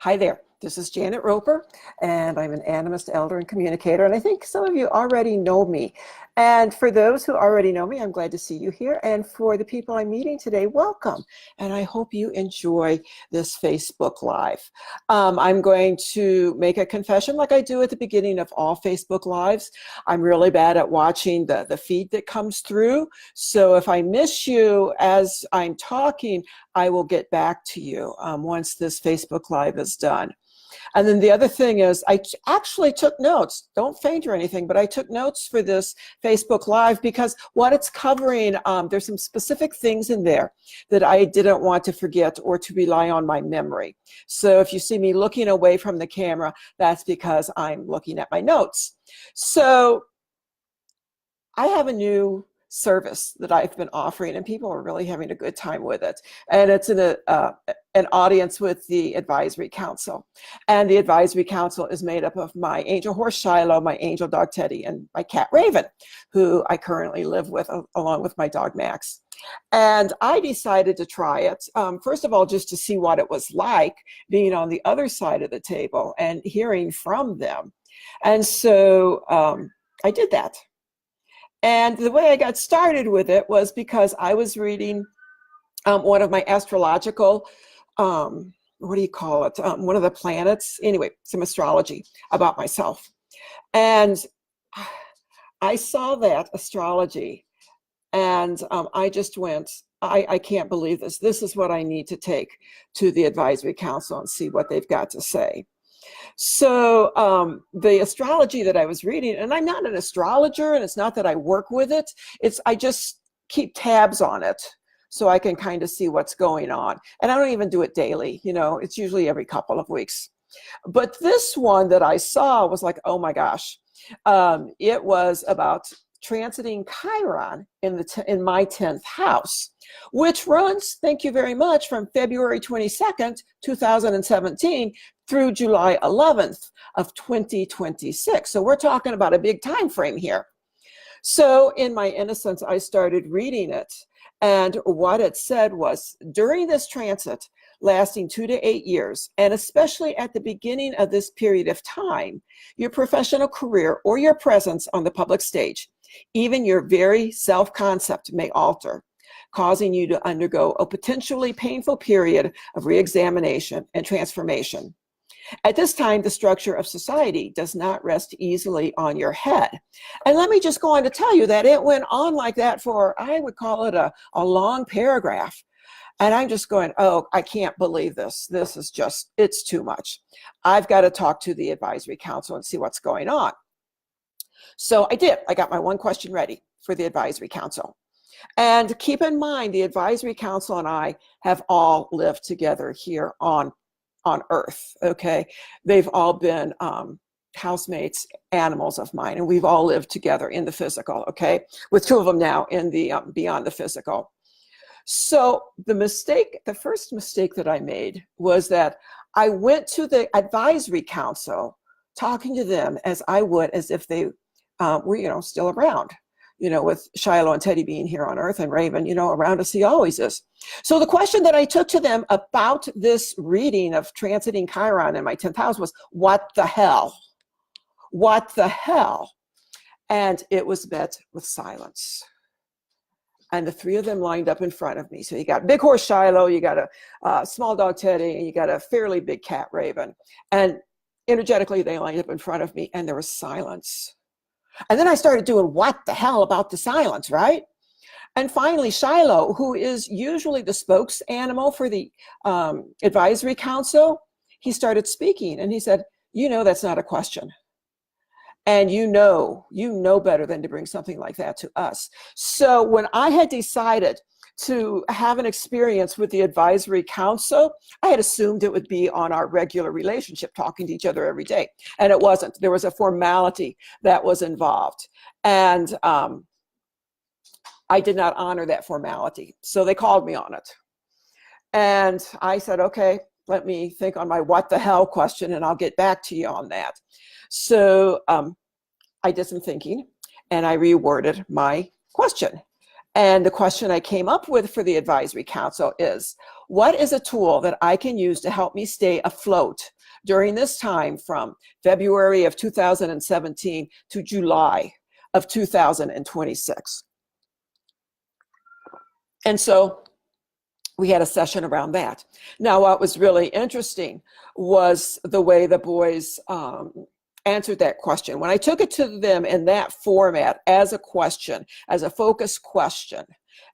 Hi there, this is Janet Roper, and I'm an animist, elder, and communicator, and I think some of you already know me. And for those who already know me, I'm glad to see you here. And for the people I'm meeting today, welcome. And I hope you enjoy this Facebook Live. I'm going to make a confession like I do at the beginning of all Facebook Lives. I'm really bad at watching the feed that comes through. So if I miss you as I'm talking, I will get back to you once this Facebook Live is done. And then the other thing is I actually took notes. Don't faint or anything, but I took notes for this Facebook Live because what it's covering, there's some specific things in there that I didn't want to forget or to rely on my memory. So if you see me looking away from the camera, that's because I'm looking at my notes. So I have a new service that I've been offering, and people are really having a good time with it. And it's in an audience with the Advisory Council. And the Advisory Council is made up of my angel horse Shiloh, my angel dog Teddy, and my cat Raven, who I currently live with along with my dog Max. And I decided to try it, first of all, just to see what it was like being on the other side of the table and hearing from them. And so I did that. And the way I got started with it was because I was reading one of my astrological, what do you call it? One of the planets, anyway, some astrology about myself. And I saw that astrology and I just went, I can't believe this. This is what I need to take to the Advisory Council and see what they've got to say. So the astrology that I was reading, and I'm not an astrologer, and it's not that I work with it, I just keep tabs on it so I can kind of see what's going on. And I don't even do it daily, you know, it's usually every couple of weeks. But this one that I saw was like, oh my gosh, it was about transiting Chiron in my 10th house, which runs, thank you very much, from February 22nd, 2017 through July 11th of 2026. So we're talking about a big time frame here. So in my innocence, I started reading it. And what it said was, during this transit, lasting 2 to 8 years, and especially at the beginning of this period of time, your professional career or your presence on the public stage, even your very self-concept may alter, causing you to undergo a potentially painful period of re-examination and transformation. At this time, the structure of society does not rest easily on your head. And let me just go on to tell you that it went on like that for, I would call it a long paragraph. And I'm just going, oh, I can't believe this. This is just, it's too much. I've got to talk to the Advisory Council and see what's going on. So I did. I got my one question ready for the Advisory Council. And keep in mind, the Advisory Council and I have all lived together here on Earth, okay? They've all been housemates, animals of mine, and we've all lived together in the physical, okay? With 2 of them now in the beyond the physical. So the first mistake that I made was that I went to the Advisory Council talking to them as I would as if they were, you know, still around. You know, with Shiloh and Teddy being here on Earth and Raven, you know, around us he always is. So the question that I took to them about this reading of transiting Chiron in my 10th house was, what the hell? What the hell? And it was met with silence. And the 3 of them lined up in front of me. So you got big horse Shiloh, you got a small dog Teddy, and you got a fairly big cat Raven. And energetically, they lined up in front of me, and there was silence. And then I started doing what the hell about the silence, right? And finally, Shiloh, who is usually the spokes animal for the Advisory Council, he started speaking and he said, you know, that's not a question. And you know better than to bring something like that to us. So when I had decided to have an experience with the Advisory Council, I had assumed it would be on our regular relationship, talking to each other every day. And it wasn't. There was a formality that was involved. And I did not honor that formality. So they called me on it. And I said, okay, let me think on my what the hell question, and I'll get back to you on that. So I did some thinking, and I reworded my question. And the question I came up with for the advisory council is, what is a tool that I can use to help me stay afloat during this time from February of 2017 to July of 2026? And so we had a session around that. Now, what was really interesting was the way the boys answered that question. When I took it to them in that format as a question, as a focused question,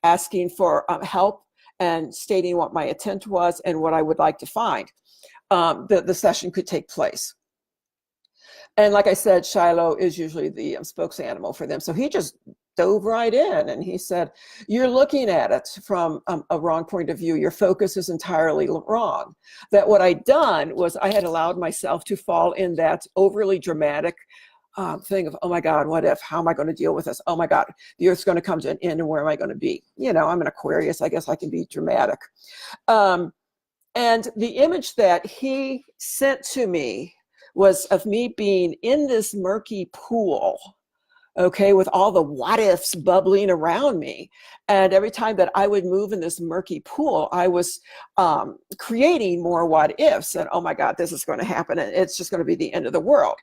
asking for help and stating what my intent was and what I would like to find, the session could take place. And like I said, Shiloh is usually the spokes animal for them. So he just dove right in and he said, you're looking at it from a wrong point of view. Your focus is entirely wrong. That what I'd done was I had allowed myself to fall in that overly dramatic thing of, oh my God, what if? How am I going to deal with this? Oh my God, the Earth's going to come to an end and where am I going to be? You know, I'm an Aquarius. I guess I can be dramatic. And the image that he sent to me was of me being in this murky pool, okay, with all the what ifs bubbling around me. And every time that I would move in this murky pool, I was creating more what ifs. And oh my God, this is going to happen. And it's just going to be the end of the world.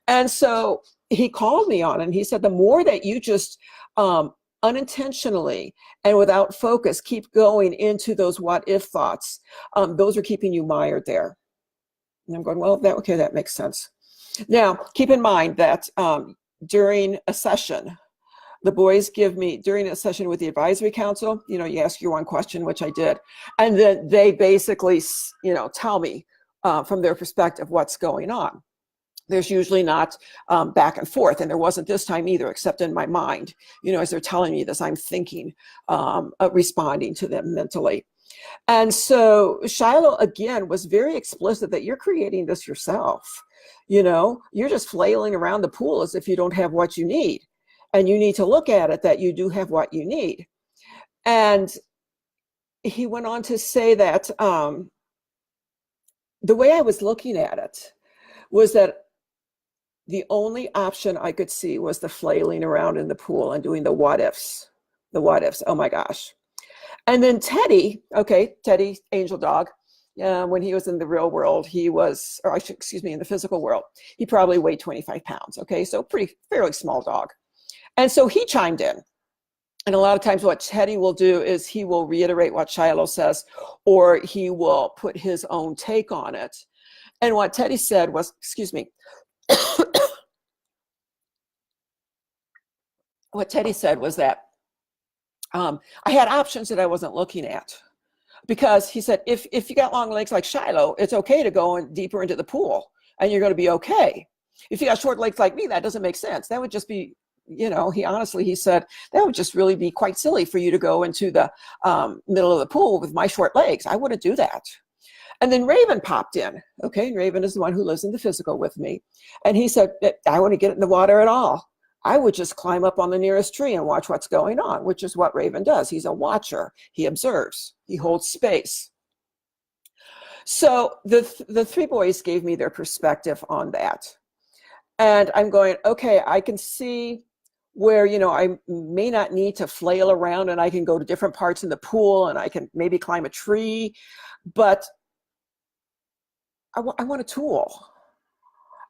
And so he called me on it and he said, the more that you just unintentionally and without focus keep going into those what if thoughts, those are keeping you mired there. And I'm going, well, okay, that makes sense. Now, keep in mind that during a session, the boys give me, during a session with the advisory council, you know, you ask your one question, which I did, and then they basically, you know, tell me from their perspective what's going on. There's usually not back and forth, and there wasn't this time either, except in my mind. You know, as they're telling me this, I'm thinking, responding to them mentally. And so Shiloh, again, was very explicit that you're creating this yourself. You know, you're just flailing around the pool as if you don't have what you need. And you need to look at it that you do have what you need. And he went on to say that the way I was looking at it was that the only option I could see was the flailing around in the pool and doing the what ifs. The what ifs. Oh my gosh. And then Teddy, okay, Teddy, angel dog, when he was in the real world, he was, or I should, excuse me, in the physical world, he probably weighed 25 pounds, okay? So fairly small dog. And so he chimed in. And a lot of times what Teddy will do is he will reiterate what Shiloh says, or he will put his own take on it. And what Teddy said was, excuse me, what Teddy said was that I had options that I wasn't looking at. Because he said, if you got long legs like Shiloh, it's okay to go in deeper into the pool and you're going to be okay. If you got short legs like me, that doesn't make sense. That would just be, you know, he said, that would just really be quite silly for you to go into the middle of the pool with my short legs. I wouldn't do that. And then Raven popped in. Okay, Raven is the one who lives in the physical with me. And he said, I wouldn't get in the water at all. I would just climb up on the nearest tree and watch what's going on, which is what Raven does. He's a watcher. He observes. He holds space. So the three boys gave me their perspective on that. And I'm going, okay, I can see where, you know, I may not need to flail around and I can go to different parts in the pool and I can maybe climb a tree, but I want a tool.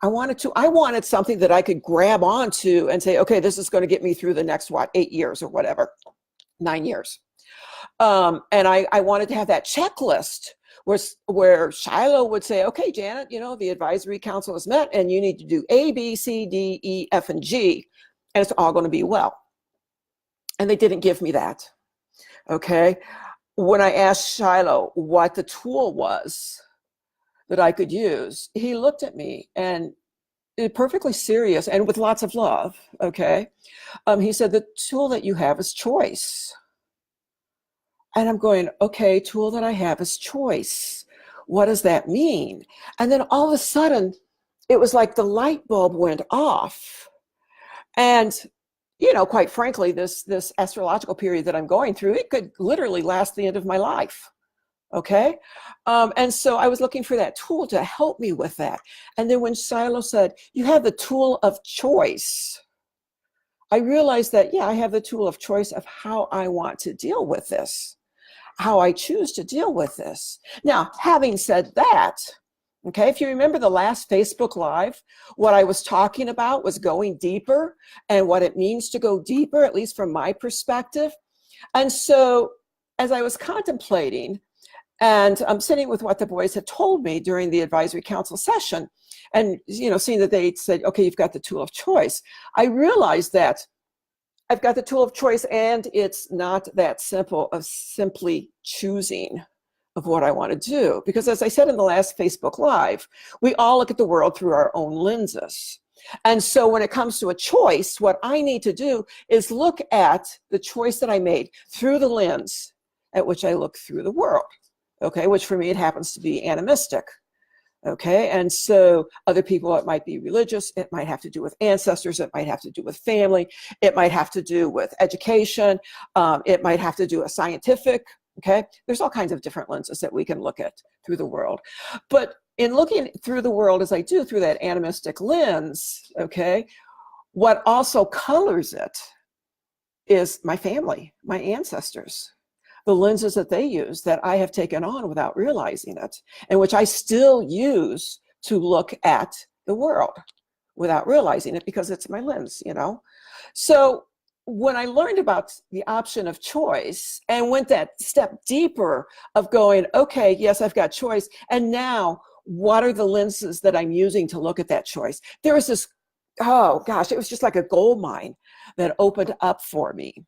I wanted something that I could grab onto and say, okay, this is going to get me through the next, 8 years or whatever, 9 years. And I wanted to have that checklist where Shiloh would say, okay, Janet, you know, the advisory council is met and you need to do A, B, C, D, E, F, and G, and it's all going to be well. And they didn't give me that. Okay. When I asked Shiloh what the tool was that I could use, he looked at me and perfectly serious and with lots of love, okay? He said, the tool that you have is choice. And I'm going, okay, tool that I have is choice. What does that mean? And then all of a sudden, it was like the light bulb went off. And, you know, quite frankly, this astrological period that I'm going through, it could literally last the end of my life. Okay. And so I was looking for that tool to help me with that. And then when Shiloh said, you have the tool of choice, I realized that, yeah, I have the tool of choice of how I want to deal with this, how I choose to deal with this. Now, having said that, okay, if you remember the last Facebook Live, what I was talking about was going deeper and what it means to go deeper, at least from my perspective. And so as I was contemplating, and I'm sitting with what the boys had told me during the advisory council session, and seeing that they said, okay, you've got the tool of choice, I realized that I've got the tool of choice, and it's not that simple of simply choosing of what I want to do. Because as I said in the last Facebook Live, we all look at the world through our own lenses. And so when it comes to a choice, what I need to do is look at the choice that I made through the lens at which I look through the world, okay, which for me, it happens to be animistic. Okay, and so other people, it might be religious, it might have to do with ancestors, it might have to do with family, it might have to do with education, it might have to do with scientific, okay? There's all kinds of different lenses that we can look at through the world. But in looking through the world as I do through that animistic lens, okay, what also colors it is my family, my ancestors, the lenses that they use that I have taken on without realizing it, and which I still use to look at the world without realizing it because it's my lens, So when I learned about the option of choice and went that step deeper of going, okay, yes, I've got choice. And now what are the lenses that I'm using to look at that choice? There was this, oh gosh, it was just like a gold mine that opened up for me.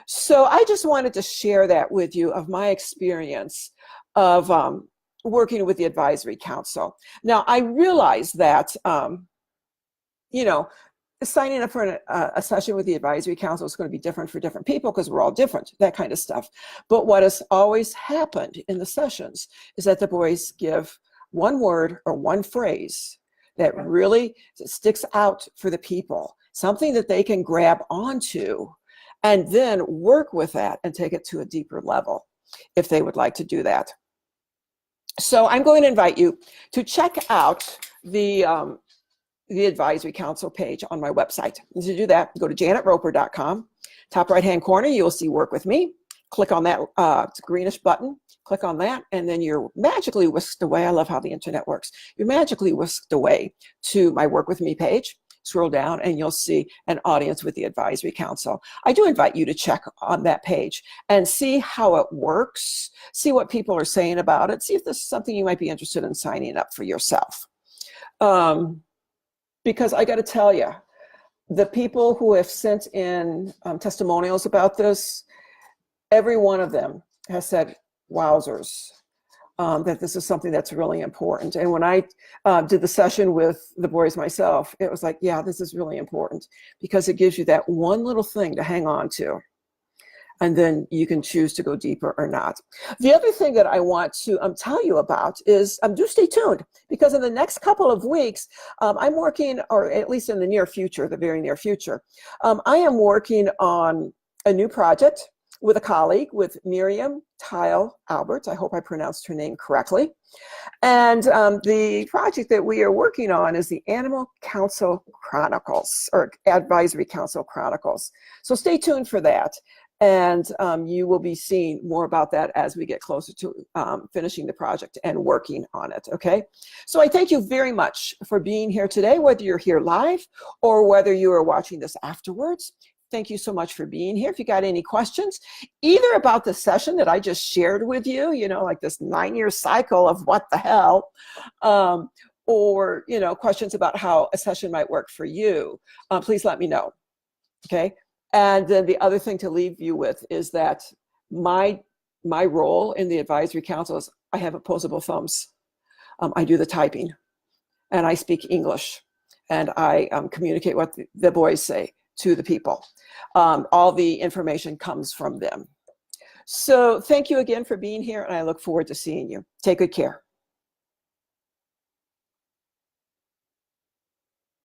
So I just wanted to share that with you of my experience of working with the advisory council. Now, I realize that, signing up for a session with the advisory council is going to be different for different people because we're all different, that kind of stuff. But what has always happened in the sessions is that the boys give one word or one phrase that really sticks out for the people, something that they can grab onto, and then work with that and take it to a deeper level if they would like to do that. So I'm going to invite you to check out the advisory council page on my website. And to do that, go to janetroper.com. Top right-hand corner, you'll see Work With Me. Click on that greenish button. Click on that, and then you're magically whisked away. I love how the internet works. You're magically whisked away to my Work With Me page. Scroll down and you'll see an audience with the advisory council. I do invite you to check on that page and see how it works, see what people are saying about it, see if this is something you might be interested in signing up for yourself. Because I got to tell you, the people who have sent in testimonials about this, every one of them has said, wowzers. That this is something that's really important. And when I did the session with the boys myself, it was like, yeah, this is really important because it gives you that one little thing to hang on to. And then you can choose to go deeper or not. The other thing that I want to tell you about is, do stay tuned, because in the next couple of weeks, I'm working, or at least in the near future, the very near future, I am working on a new project with a colleague, with Miriam Tile Alberts. I hope I pronounced her name correctly. And the project that we are working on is the Animal Council Chronicles, or Advisory Council Chronicles. So stay tuned for that. And you will be seeing more about that as we get closer to finishing the project and working on it, okay? So I thank you very much for being here today, whether you're here live or whether you are watching this afterwards. Thank you so much for being here. If you got any questions, either about the session that I just shared with you, like this 9-year cycle of what the hell, or, questions about how a session might work for you, please let me know, okay? And then the other thing to leave you with is that my role in the advisory council is I have opposable thumbs. I do the typing, and I speak English, and I communicate what the boys say to the people. All the information comes from them. So thank you again for being here, and I look forward to seeing you. Take good care.